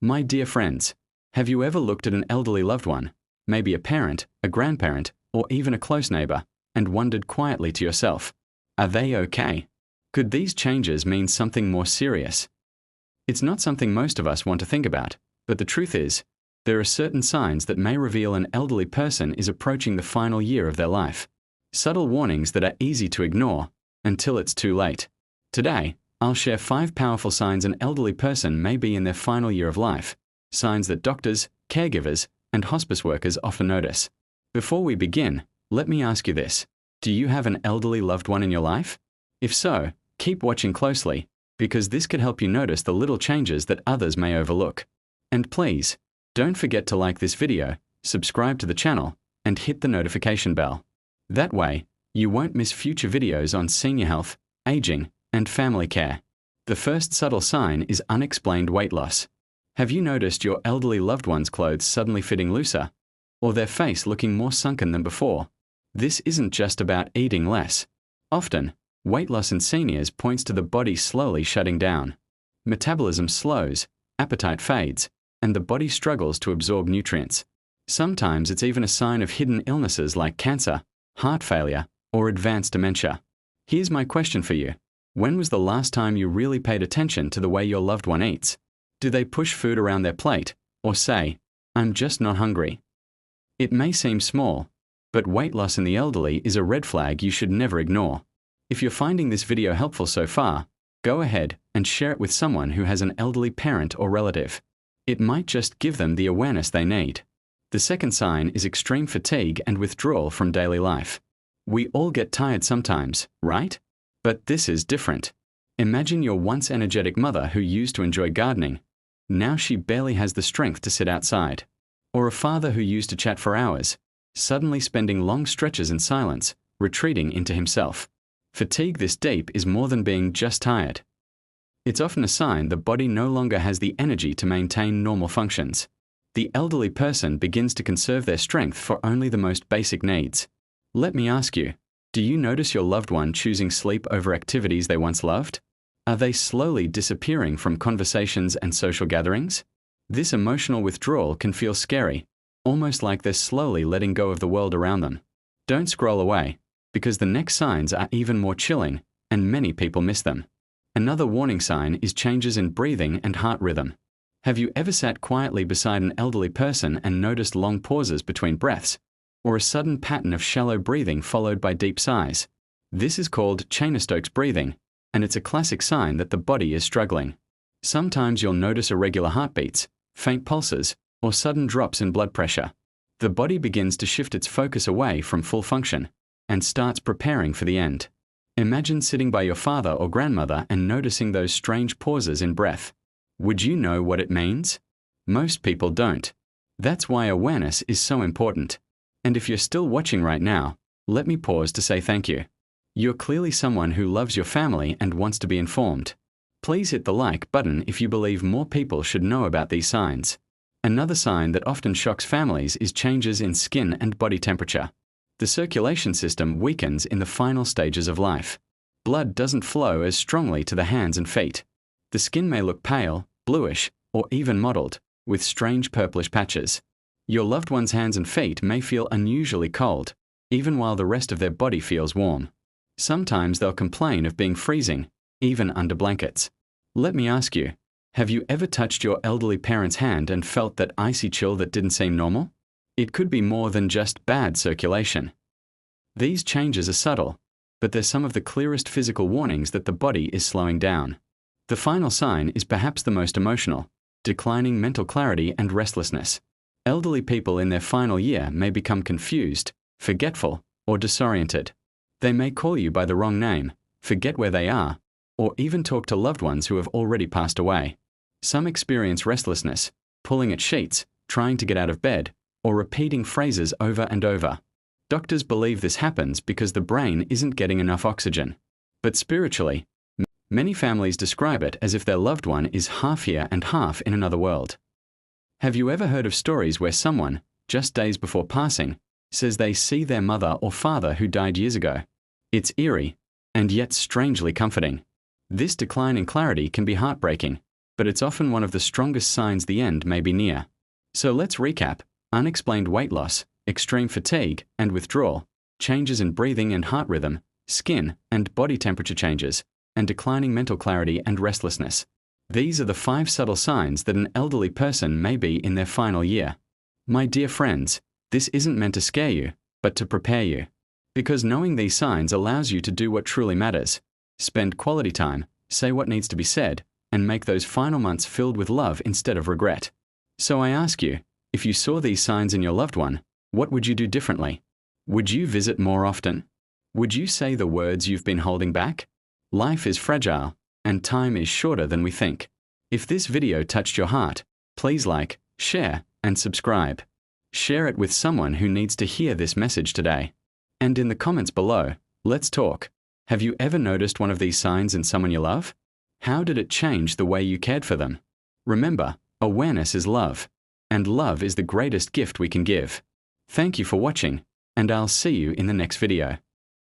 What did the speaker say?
My dear friends, have you ever looked at an elderly loved one, maybe a parent, a grandparent, or even a close neighbor, and wondered quietly to yourself, are they okay? Could these changes mean something more serious? It's not something most of us want to think about, but the truth is, there are certain signs that may reveal an elderly person is approaching the final year of their life. Subtle warnings that are easy to ignore until it's too late. Today, I'll share 5 powerful signs an elderly person may be in their final year of life, signs that doctors, caregivers, and hospice workers often notice. Before we begin, let me ask you this. Do you have an elderly loved one in your life? If so, keep watching closely, because this could help you notice the little changes that others may overlook. And please, don't forget to like this video, subscribe to the channel, and hit the notification bell. That way, you won't miss future videos on senior health, aging, and family care. The first subtle sign is unexplained weight loss. Have you noticed your elderly loved one's clothes suddenly fitting looser, or their face looking more sunken than before? This isn't just about eating less. Often, weight loss in seniors points to the body slowly shutting down. Metabolism slows, appetite fades, and the body struggles to absorb nutrients. Sometimes it's even a sign of hidden illnesses like cancer, heart failure, or advanced dementia. Here's my question for you. When was the last time you really paid attention to the way your loved one eats? Do they push food around their plate, or say, "I'm just not hungry"? It may seem small, but weight loss in the elderly is a red flag you should never ignore. If you're finding this video helpful so far, go ahead and share it with someone who has an elderly parent or relative. It might just give them the awareness they need. The second sign is extreme fatigue and withdrawal from daily life. We all get tired sometimes, right? But this is different. Imagine your once energetic mother who used to enjoy gardening. Now she barely has the strength to sit outside. Or a father who used to chat for hours, suddenly spending long stretches in silence, retreating into himself. Fatigue this deep is more than being just tired. It's often a sign the body no longer has the energy to maintain normal functions. The elderly person begins to conserve their strength for only the most basic needs. Let me ask you, do you notice your loved one choosing sleep over activities they once loved? Are they slowly disappearing from conversations and social gatherings? This emotional withdrawal can feel scary, almost like they're slowly letting go of the world around them. Don't scroll away, because the next signs are even more chilling, and many people miss them. Another warning sign is changes in breathing and heart rhythm. Have you ever sat quietly beside an elderly person and noticed long pauses between breaths, or a sudden pattern of shallow breathing followed by deep sighs? This is called Chenish-Stokes breathing, and it's a classic sign that the body is struggling. Sometimes you'll notice irregular heartbeats, faint pulses, or sudden drops in blood pressure. The body begins to shift its focus away from full function and starts preparing for the end. Imagine sitting by your father or grandmother and noticing those strange pauses in breath. Would you know what it means? Most people don't. That's why awareness is so important. And if you're still watching right now, let me pause to say thank you. You're clearly someone who loves your family and wants to be informed. Please hit the like button if you believe more people should know about these signs. Another sign that often shocks families is changes in skin and body temperature. The circulation system weakens in the final stages of life. Blood doesn't flow as strongly to the hands and feet. The skin may look pale, bluish, or even mottled, with strange purplish patches. Your loved one's hands and feet may feel unusually cold, even while the rest of their body feels warm. Sometimes they'll complain of being freezing, even under blankets. Let me ask you, have you ever touched your elderly parent's hand and felt that icy chill that didn't seem normal? It could be more than just bad circulation. These changes are subtle, but they're some of the clearest physical warnings that the body is slowing down. The final sign is perhaps the most emotional: declining mental clarity and restlessness. Elderly people in their final year may become confused, forgetful, or disoriented. They may call you by the wrong name, forget where they are, or even talk to loved ones who have already passed away. Some experience restlessness, pulling at sheets, trying to get out of bed, or repeating phrases over and over. Doctors believe this happens because the brain isn't getting enough oxygen. But spiritually, many families describe it as if their loved one is half here and half in another world. Have you ever heard of stories where someone, just days before passing, says they see their mother or father who died years ago? It's eerie, and yet strangely comforting. This decline in clarity can be heartbreaking, but it's often one of the strongest signs the end may be near. So let's recap: unexplained weight loss, extreme fatigue and withdrawal, changes in breathing and heart rhythm, skin and body temperature changes, and declining mental clarity and restlessness. These are the 5 subtle signs that an elderly person may be in their final year. My dear friends, this isn't meant to scare you, but to prepare you. Because knowing these signs allows you to do what truly matters. Spend quality time, say what needs to be said, and make those final months filled with love instead of regret. So I ask you, if you saw these signs in your loved one, what would you do differently? Would you visit more often? Would you say the words you've been holding back? Life is fragile, and time is shorter than we think. If this video touched your heart, please like, share, and subscribe. Share it with someone who needs to hear this message today. And in the comments below, let's talk. Have you ever noticed one of these signs in someone you love? How did it change the way you cared for them? Remember, awareness is love, and love is the greatest gift we can give. Thank you for watching, and I'll see you in the next video.